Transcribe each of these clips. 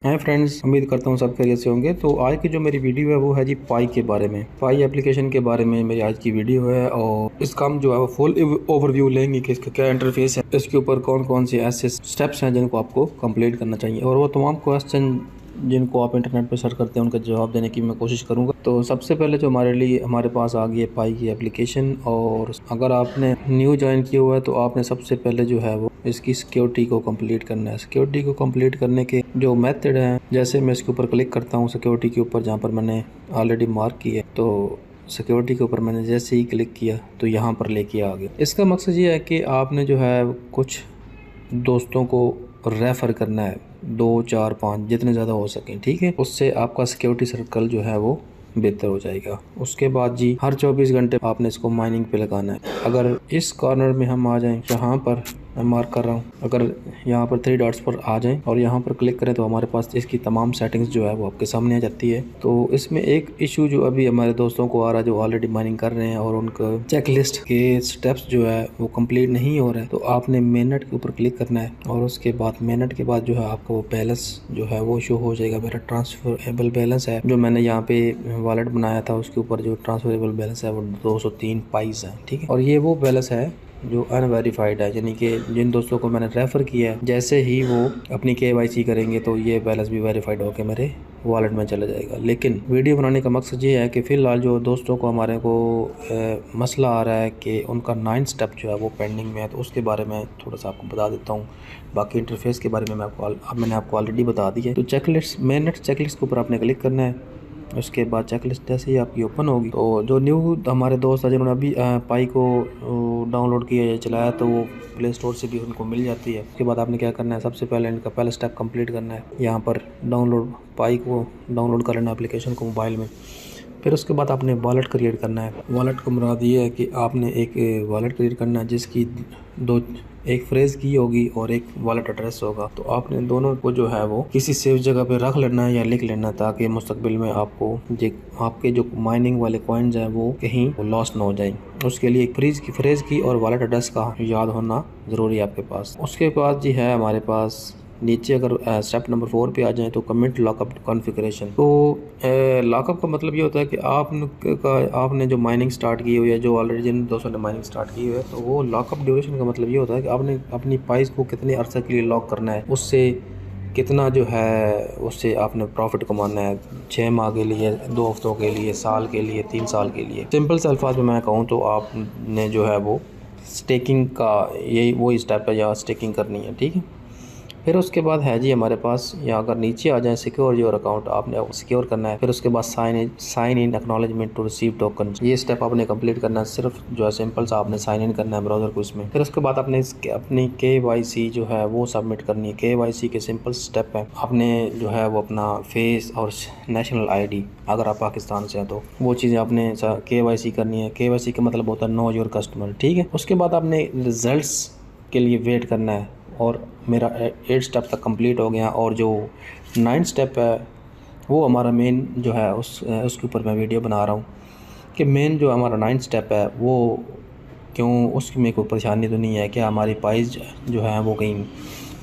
Hi friends, उम्मीद करता हूँ सब खैरियत से होंगे। तो आज की जो मेरी वीडियो है वो है जी पाई के बारे में। पाई एप्लीकेशन के बारे में मेरी आज की वीडियो है और इसका हम जो है वो फुल ओवरव्यू लेंगे कि इसका क्या इंटरफेस है, इसके ऊपर कौन कौन से ऐसे स्टेप्स हैं जिनको आपको कंप्लीट करना चाहिए और वो तमाम क्वेश्चन जिनको आप इंटरनेट पर सर्च करते हैं उनका जवाब देने की मैं कोशिश करूँगा। तो सबसे पहले जो हमारे पास आ गई है पाई की एप्लीकेशन, और अगर आपने न्यू ज्वाइन किया हुआ है तो आपने सबसे पहले जो है वो इसकी सिक्योरिटी को कंप्लीट करना है। सिक्योरिटी को कंप्लीट करने के जो मेथड हैं, जैसे मैं इसके ऊपर क्लिक करता हूँ सिक्योरिटी के ऊपर जहाँ पर मैंने ऑलरेडी मार्क किया है, तो सिक्योरिटी के ऊपर मैंने जैसे ही क्लिक किया तो यहाँ पर लेके आ गया। इसका मकसद ये है कि आपने जो है कुछ दोस्तों को रेफ़र करना है, 2, 4, 5 जितने ज़्यादा हो सकें, ठीक है। उससे आपका सिक्योरिटी सर्कल जो है वो बेहतर हो जाएगा। उसके बाद जी हर 24 घंटे आपने इसको माइनिंग पे लगाना है। अगर इस कॉर्नर में हम आ जाएं, यहाँ पर मैं मार्क कर रहा हूँ, अगर यहाँ पर 3 डॉट्स पर आ जाएं और यहाँ पर क्लिक करें तो हमारे पास इसकी तमाम सेटिंग्स जो है वो आपके सामने आ जाती है। तो इसमें एक इशू जो अभी हमारे दोस्तों को आ रहा है जो ऑलरेडी माइनिंग कर रहे हैं और उनका चेकलिस्ट के स्टेप्स जो है वो कंप्लीट नहीं हो रहे हैं, तो आपने मेनट के ऊपर क्लिक करना है और उसके बाद मेनट के बाद जो है आपको वो बैलेंस जो है वो शो हो जाएगा। मेरा ट्रांसफरेबल बैलेंस है जो मैंने यहाँ पे वॉलेट बनाया था, उसके ऊपर जो ट्रांसफरेबल बैलेंस है वो 203 पाइस है, ठीक है। और ये वो बैलेंस है जो अनवेरीफाइड है, यानी कि जिन दोस्तों को मैंने रेफ़र किया है जैसे ही वो अपनी KYC करेंगे तो ये बैलेंस भी वेरीफाइड होकर मेरे वॉलेट में चला जाएगा। लेकिन वीडियो बनाने का मकसद ये है कि फ़िलहाल जो दोस्तों को हमारे को मसला आ रहा है कि उनका 9 स्टेप जो है वो पेंडिंग में है, तो उसके बारे में थोड़ा सा आपको बता देता हूँ। बाकी इंटरफेस के बारे में मैंने आपको ऑलरेडी बता दी है। तो चेकलिस्ट मेनट चेकलिस्ट के ऊपर आपने क्लिक करना है। उसके बाद चेकलिस्ट जैसे ही आपकी ओपन होगी तो जो न्यू हमारे दोस्त हैं जिन्होंने अभी पाई को डाउनलोड किया या चलाया तो वो प्ले स्टोर से भी उनको मिल जाती है। उसके बाद आपने क्या करना है, सबसे पहले इनका पहला स्टेप कंप्लीट करना है। यहाँ पर पाई को डाउनलोड कर लेना एप्लीकेशन को मोबाइल में। फिर उसके बाद आपने वॉलेट क्रिएट करना है। वॉलेट का मुराद ये है कि आपने एक वॉलेट क्रिएट करना है जिसकी एक फ्रेज़ की होगी और एक वॉलेट एड्रेस होगा। तो आपने दोनों को जो है वो किसी सेफ जगह पे रख लेना है या लिख लेना है ताकि मुस्तकबिल में आपको आपके जो माइनिंग वाले कॉइन्स हैं वो कहीं लॉस्ट ना हो जाए। उसके लिए एक फ्रेज़ की और वॉलेट एड्रेस का याद होना ज़रूरी है आपके पास। उसके बाद जी है हमारे पास नीचे अगर स्टेप नंबर 4 पे आ जाएं तो कमिट लॉकअप कॉन्फ़िगरेशन। तो लॉकअप का मतलब ये होता है कि आपने जो माइनिंग स्टार्ट की हुई है, जो ऑलरेडी जिन दोस्तों ने माइनिंग स्टार्ट की हुई है, तो वो लॉकअप ड्यूरेशन का मतलब ये होता है कि आपने अपनी पाइस को कितने अरसे के लिए लॉक करना है, उससे कितना जो है उससे आपने प्रॉफिट कमाना है। 6 माह के लिए, 2 हफ्तों के लिए, साल के लिए, 3 साल के लिए। सिंपल से अल्फाज में मैं कहूँ तो आपने जो है वो स्टेकिंग का यही वही स्टेप है, या स्टेकिंग करनी है, ठीक है। फिर उसके बाद है जी हमारे पास, यहाँ अगर नीचे आ जाए सिक्योर योर अकाउंट, आपने सिक्योर करना है। फिर उसके बाद sign in acknowledgement to receive token, ये स्टेप आपने कंप्लीट करना है। सिर्फ जो है सिंपल सा आपने साइन इन करना है ब्राउज़र को इसमें। फिर उसके बाद आपने अपनी KYC जो है वो सबमिट करनी है। KYC के सिंपल स्टेप है, आपने जो है वो अपना फेस और नेशनल ID, अगर आप पाकिस्तान से हैं तो वो चीज़ें आपने KYC करनी है। KYC का मतलब होता है नो योर कस्टमर, ठीक है। उसके बाद आपने रिजल्ट्स के लिए वेट करना है और मेरा 8 स्टेप तक कंप्लीट हो गया। और जो 9 स्टेप है वो हमारा मेन जो है उसके ऊपर मैं वीडियो बना रहा हूँ कि मेन जो हमारा 9 स्टेप है वो क्यों, उसकी में कोई परेशानी तो नहीं है, क्या हमारी प्राइस जो है वो कहीं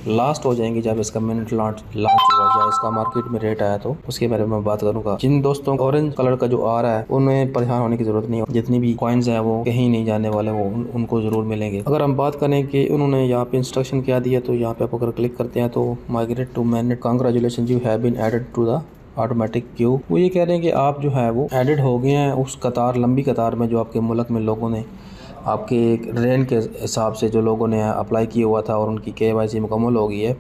लास्ट हो जाएंगे जब इसका मिनट लॉन्च हुआ जाए, इसका मार्केट में रेट आया तो उसके बारे में बात करूंगा। जिन दोस्तों को ऑरेंज कलर का जो आ रहा है उन्हें परेशान होने की जरूरत नहीं है, जितनी भी कॉइन्स हैं वो कहीं नहीं जाने वाले, वो उनको ज़रूर मिलेंगे। अगर हम बात करें कि उन्होंने यहाँ पे इंस्ट्रक्शन क्या दिया, तो यहाँ पे आप अगर क्लिक करते हैं तो migrate to mainnet, congratulation you have been added to the automatic queue. वो ये कह रहे हैं कि आप जो है वो एडिड हो गए हैं उस लंबी कतार में जो आपके मुल्क में लोगों ने आपके रैंक के हिसाब से जो लोगों ने अप्लाई किया हुआ था और उनकी KYC मुकम्मल हो गई है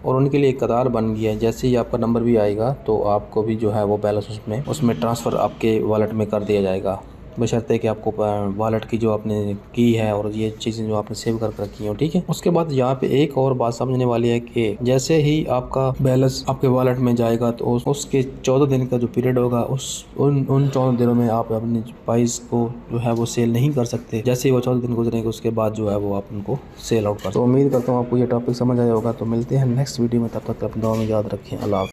और उनके लिए एक कतार बन गई है। जैसे ही आपका नंबर भी आएगा तो आपको भी जो है वो बैलेंस उसमें ट्रांसफ़र आपके वॉलेट में कर दिया जाएगा, बशर्ते कि आपको वॉलेट की जो आपने की है और ये चीज़ें जो आपने सेव कर रखी हैं, ठीक है। उसके बाद यहाँ पे एक और बात समझने वाली है कि जैसे ही आपका बैलेंस आपके वॉलेट में जाएगा तो उसके 14 दिन का जो पीरियड होगा उन 14 दिनों में आप अपनी प्राइस को जो है वो सेल नहीं कर सकते। जैसे ही वो 14 दिन गुजरेंगे उसके बाद जो है वो आप उनको सेल आउट कर। तो उम्मीद करता हूँ आपको ये टॉपिक समझ आया होगा। तो मिलते हैं नेक्स्ट वीडियो में, तब तक अपनी दुआ में याद रखें। अल्लाह।